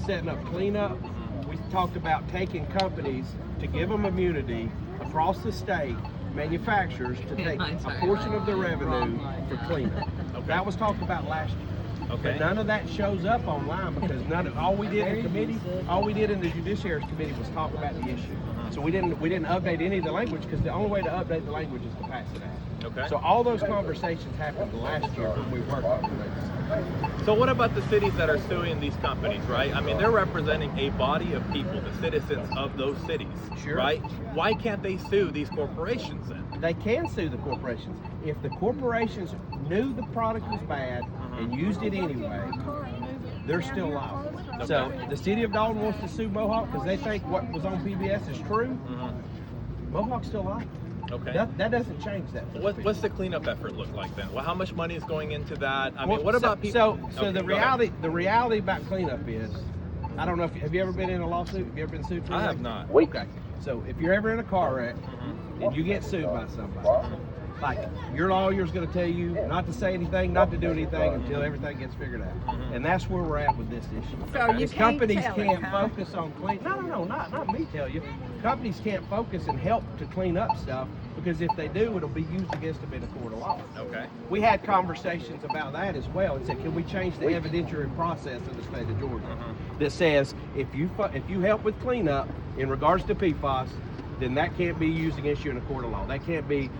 setting up cleanup. We talked about taking companies to give them immunity across the state, manufacturers to take a portion of their revenue for cleanup. That was talked about last year. But none of that shows up online because all we did in committee, all we did in the Judiciary Committee was talk about the issue. So we didn't update any of the language because the only way to update the language is to pass it out. So all those conversations happened last year when we worked on it. So what about the cities that are suing these companies, right? I mean, they're representing a body of people, the citizens of those cities, right? Why can't they sue these corporations then? They can sue the corporations. If the corporations knew the product was bad and used it anyway, they're still liable. So the city of Dalton wants to sue Mohawk because they think what was on PBS is true. Mohawk's still liable. That doesn't change that. What's the cleanup effort look like then? Well, how much money is going into that? I mean, what about people? So the reality about cleanup is, I don't know if have you ever been in a lawsuit? Have you ever been sued for I anything? have not. Okay. So if you're ever in a car wreck and you get sued by somebody, like your lawyer's going to tell you not to say anything, not to do anything until everything gets figured out. And that's where we're at with this issue. So you companies can't can't focus on clean. No, not me tell you. Companies can't focus and help to clean up stuff because if they do, it'll be used against them in a court of law. We had conversations about that as well and said, can we change the evidentiary process in the state of Georgia that says if you help with cleanup in regards to PFAS, then that can't be used against you in a court of law. That can't be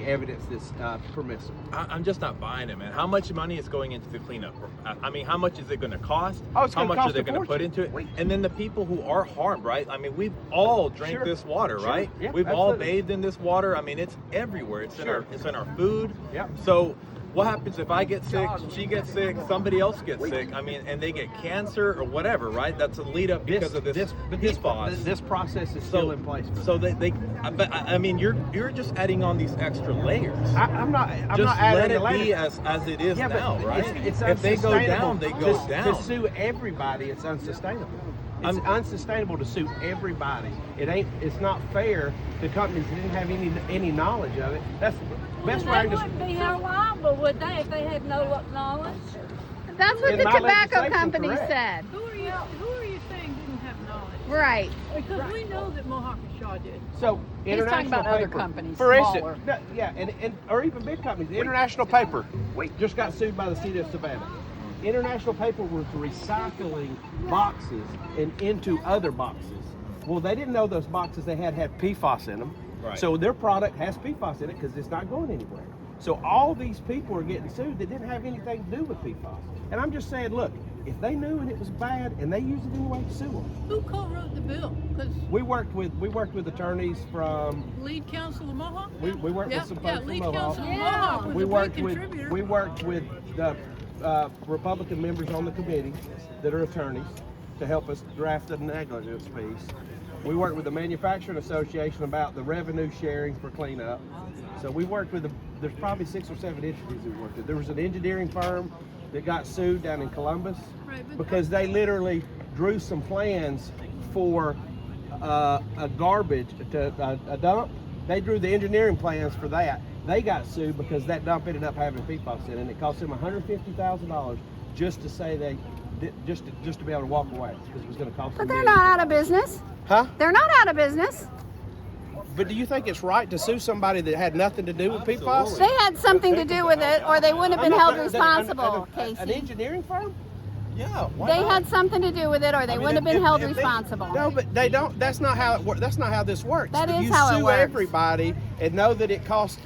evidence that's permissible. I'm just not buying it, man. How much money is going into the cleanup? I mean, how much is it going to cost? Oh, it's how gonna much cost are they a going to put fortune. into it? And then the people who are harmed, right? I mean, we've all drank this water, right? Yep, we've all absolutely. bathed in this water. I mean, it's everywhere. It's in our food. Yep. So what happens if I get sick, she gets sick, somebody else gets sick? I mean, and they get cancer or whatever, right? That's a lead up because of this PFAS. This process is still in place. So but I mean, you're just adding on these extra layers. I'm not Just adding let it the be as it is now, right? It's if they go down, they go down. To sue everybody, it's unsustainable. It's unsustainable to sue everybody. It's not fair to companies that didn't have any knowledge of it. That's the best way I They just. wouldn't be held liable, would they, if they had no knowledge? That's what In the my tobacco legislation, company correct. said. Who are you saying didn't have knowledge? Right. Because we know that Mohawk and Shaw did. So He's talking international about other paper, companies, for smaller. instance, and or even big companies. International Paper just got sued by the city of Savannah. International Paper was recycling boxes and into other boxes. Well, they didn't know those boxes they had PFAS in them. So their product has PFAS in it because it's not going anywhere. So all these people are getting sued that didn't have anything to do with PFAS. And I'm just saying, look, if they knew and it was bad and they used it anyway, sue them. Who co-wrote the bill? Because We worked with attorneys from. lead counsel of Mohawk? We worked with some folks from lead Mohawk. counsel of Mohawk was We a big worked contributor. we worked with the Republican members on the committee that are attorneys to help us draft the negligence piece. We worked with the Manufacturing Association about the revenue sharing for cleanup. So we worked with there's probably 6 or 7 entities we worked with. There was an engineering firm that got sued down in Columbus because they literally drew some plans for a garbage a dump. They drew the engineering plans for that. They got sued because that dump ended up having PFAS in it, and it cost them $150,000 just to say just to be able to walk away because it was going to cost them. But they're not out of business. Huh? They're not out of business. But do you think it's right to sue somebody that had nothing to do with PFAS? They had something to do with it, or they wouldn't have been held responsible, An Casey. engineering firm? Yeah. They had something to do with it, or they wouldn't have been held responsible. No, but they don't. That's not how it works. That's not how this works. That is you how it sue works. everybody and know that it costs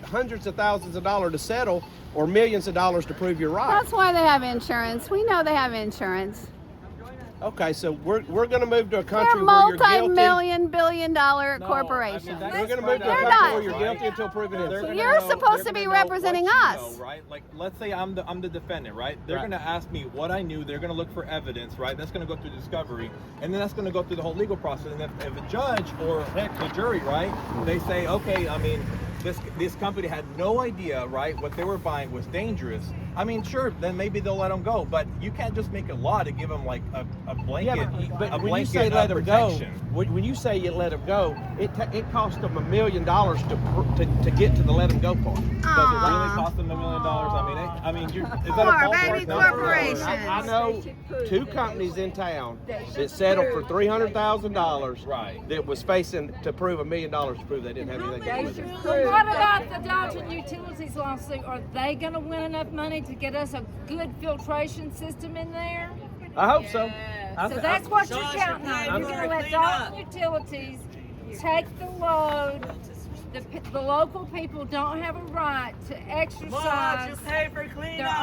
hundreds of thousands of dollars to settle or millions of dollars to prove you're right. That's why they have insurance. We know they have insurance. Okay, so we're going to move to a They're country a where you're guilty. multi-million billion-dollar corporation. We're going to move to a They're country not. where you're guilty until proven innocent. You're supposed to be representing us. Right? Like, let's say I'm the defendant, right? They're going to ask me what I knew. They're going to look for evidence, right? That's going to go through discovery, and then that's going to go through the whole legal process. And if a judge or heck, the jury, right? They say, okay, I mean, this company had no idea, right? What they were buying was dangerous. I mean, sure, then maybe they'll let them go, but you can't just make a law to give them like a blanket, Yeah, but a when you blanket say let them go, protection. when you say you let them go, it cost them $1 million to get to the let them go part. Does it really Aw. cost them $1 million? I mean, is that a Poor ballpark baby number? corporation. I know 2 companies in town that settled for $300,000 Right. that was facing to prove $1 million to prove they didn't have anything to do with it. So what about the Dalton Utilities lawsuit? Are they gonna win enough money to get us a good filtration system in there? I hope so. So that's what you're counting on. You're gonna let Dalton Utilities take the load. The local people don't have a right to exercise their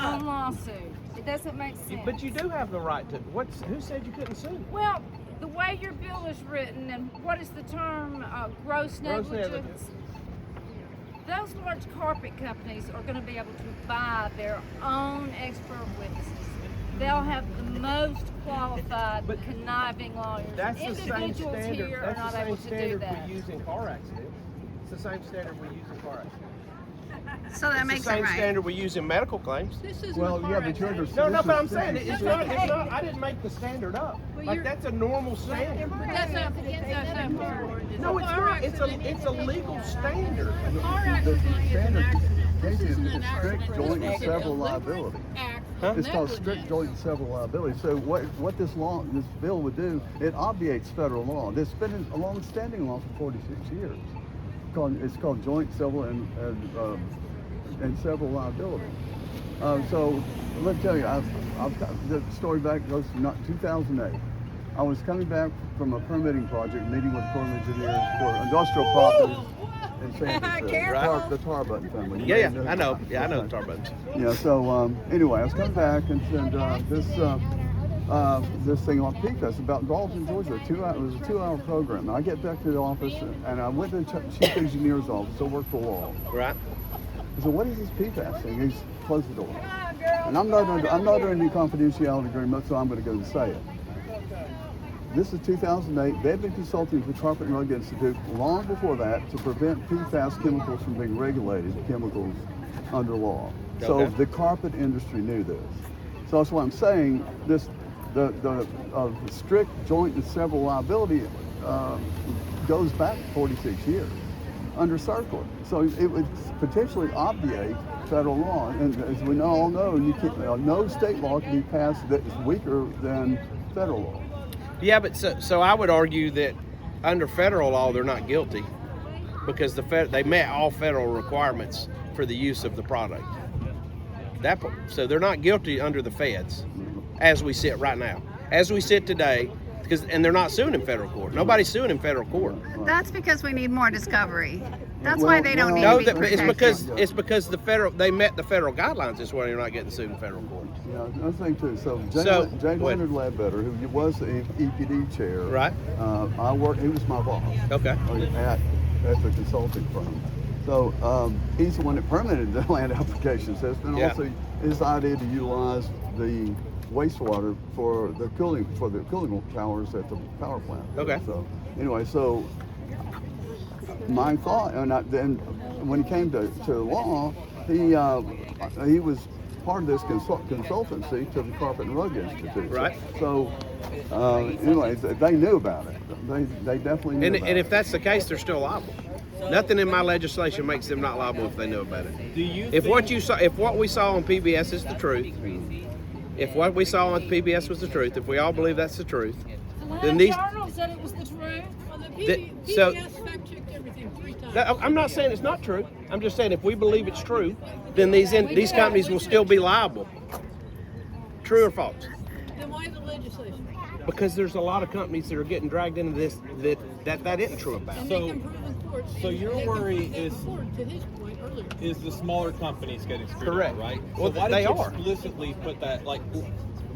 own lawsuit. It doesn't make sense. But you do have the right to. Who said you couldn't sue? Well, the way your bill is written, and what is the term, gross negligence? negligence. Those large carpet companies are going to be able to buy their own expert witnesses. They'll have the most qualified, But conniving lawyers. That's the same Individuals standard. here are That's not the able same to do standard that. we use in car accidents. It's the same standard we use in car accidents. So that It's makes the it same right. standard we use in medical claims. This is Well, yeah, but you're under. No, but I'm this is- saying it's not. I didn't make the standard up. Well, Like you're- that's a normal standard. But that's not part. No, it's not. It's a legal standard. The standard, Casey, is strict joint and several liability. Huh? It's called strict joint and several liability. So what this bill would do, it obviates federal law. There's been a long-standing law for 46 years. It's called joint, several, and several liability. So let me tell you, the story back goes to 2008. I was coming back from a permitting project, meeting with Corps of Engineers for industrial properties in San Francisco. The tar button family. You Yeah, may I know. Yeah, I know the tar buttons. Yeah. So anyway, I was coming back and this thing on PFAS about Dalton, Georgia. It was a 2-hour program. I get back to the office and I went to the chief engineer's office. I work for Laurel. Right. I said, "What is this PFAS thing?" He's closed the door. And I'm not under any confidentiality agreement, so I'm going to go and say it. This is 2008. They've been consulting with the Carpet and Rug Institute long before that to prevent PFAS chemicals from being regulated chemicals under law. So Okay. the carpet industry knew this. So that's why I'm saying this. The strict joint and several liability goes back 46 years under circular. So it would potentially obviate federal law. And as we all know, no state law can be passed that is weaker than federal law. Yeah, but so I would argue that under federal law they're not guilty because they met all federal requirements for the use of the product. So they're not guilty under the feds as we sit right now, as we sit today, and they're not suing in federal court. Nobody's suing in federal court. That's because we need more discovery. That's why they don't need No, to be protected. it's because they met the federal guidelines. That's why you're not getting sued in federal court. Yeah, another thing too. So So, Jay what? Leonard Ledbetter, who was the EPD chair, Right. He was my boss. Okay. At the consulting firm. So he's the one that permitted the land application system. Yeah. Also, his idea to utilize the wastewater for the cooling towers at the power plant. Okay. So anyway, my thought, and then when he came to law, he was part of this consultancy to the Carpet and Rug Institute. Right. So anyway, they knew about it. They definitely knew about And it. if that's the case, they're still liable. Nothing in my legislation makes them not liable if they know about it. Do you If think, what we saw on PBS is the truth, if what we saw on PBS was the truth, if we all believe that's the truth, then these. Journal said it was the truth. Well, the So- PBS fact-checked everything 3 times. I'm not saying it's not true. I'm just saying if we believe it's true, then these companies will still be liable. True or false? Then why the legislation? Because there's a lot of companies that are getting dragged into this that isn't true about. And So- they can prove in court. so your they can worry prove that is- before, to his point earlier. is the smaller companies getting screwed Correct. over, right? Well, so why they did you are. explicitly put that, like,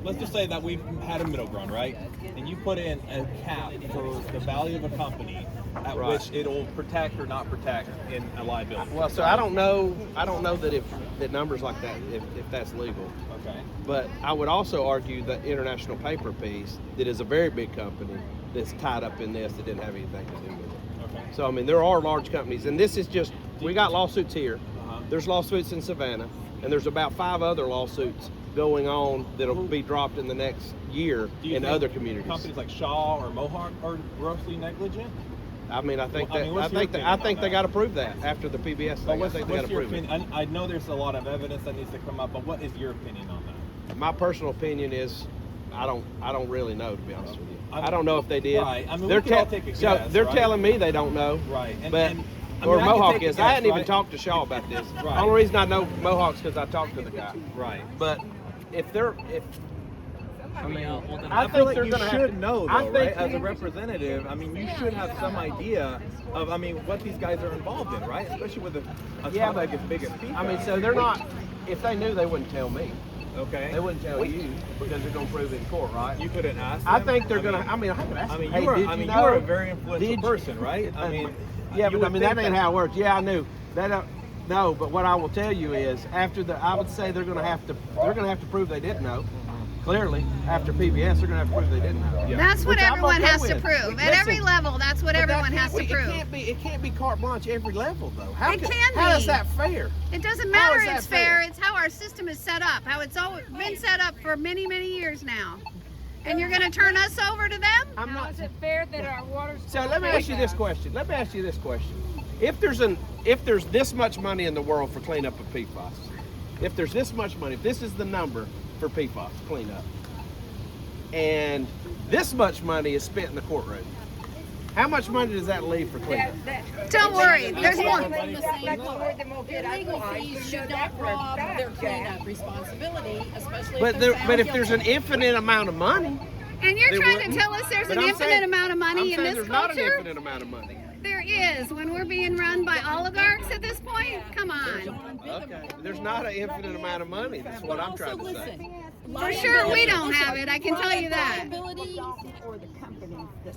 let's just say that we had a middle ground, right? And you put in a cap for the value of a company at Right. which it'll protect or not protect in a liability. Well, so I don't know that if numbers like that if that's legal. Okay. But I would also argue that International Paper piece, that is a very big company that's tied up in this that didn't have anything to do with it. Okay. So I mean, there are large companies, and this is just we got lawsuits here. Uh-huh. There's lawsuits in Savannah. and there's about 5 other lawsuits going on that'll be dropped in the next year Do you in think other communities. Companies like Shaw or Mohawk are grossly negligent? I mean, I think Well, I mean, what's your opinion I on think they that? got to prove that after the PBS thing. But I what's think they got to your prove it. opinion? I know there's a lot of evidence that needs to come up, but what is your opinion on that? My personal opinion is, I don't really know, to be honest with you. I mean, I don't know if they did. right. I mean, we they're could all take a so guess, they're right? telling me they don't know. Right. But I mean, or I can Mohawk take a is. I guess, hadn't even right? talked to Shaw about this. Right. The only reason I know Mohawk's because I talked to the guy. Right. But if I mean, I feel like they're you gonna have should to- know, I though, think- right? As a representative, I mean, you should have some idea of, I mean, what these guys are involved in, right? Especially with a Yeah, topic but- as big as PFAS. I mean, so they're not. If they knew, they wouldn't tell me. Okay. They wouldn't tell you because they're gonna prove it in court, right? You couldn't ask I them? think they're I gonna. mean, I mean, I could ask. I mean, them, you are. did I mean, know? you are a very influential Did you- person, right? I mean, yeah, you but I would mean that think ain't how it works. Yeah, I knew that. No, but what I will tell you is, after I would say they're gonna have to prove they didn't know. Clearly, after PBS, they're gonna have to prove they didn't know. Yeah. That's what Which I'm everyone okay has to with. prove. At Listen, every level, that's what But that everyone has to can't be- prove. It can't be carte blanche every level, though. How It can How is be. that fair? It doesn't How matter is that it's fair. fair? It's how our system is set up, how it's always been set up for many, many years now. And you're going to turn us over to them? I'm How not. is it fair that our water's? So let me ask you this question. If there's this much money in the world for cleanup of PFAS, if there's this much money, if this is the number for PFAS cleanup, and this much money is spent in the courtroom, how much money does that leave for cleanup? Don't worry, there's more. Their legal fees should not rob their cleanup responsibility, especially But if they're but found if there's an guilty. infinite amount of money, And you're They trying wouldn't. to tell us there's but an I'm infinite saying- amount of money I'm in saying this there's not an culture? infinite amount of money. There is. When we're being run by oligarchs at this point? Come on. Okay. There's not an infinite amount of money. That's what I'm trying to say. For sure we don't have it, I can tell you that. Liability, or the companies that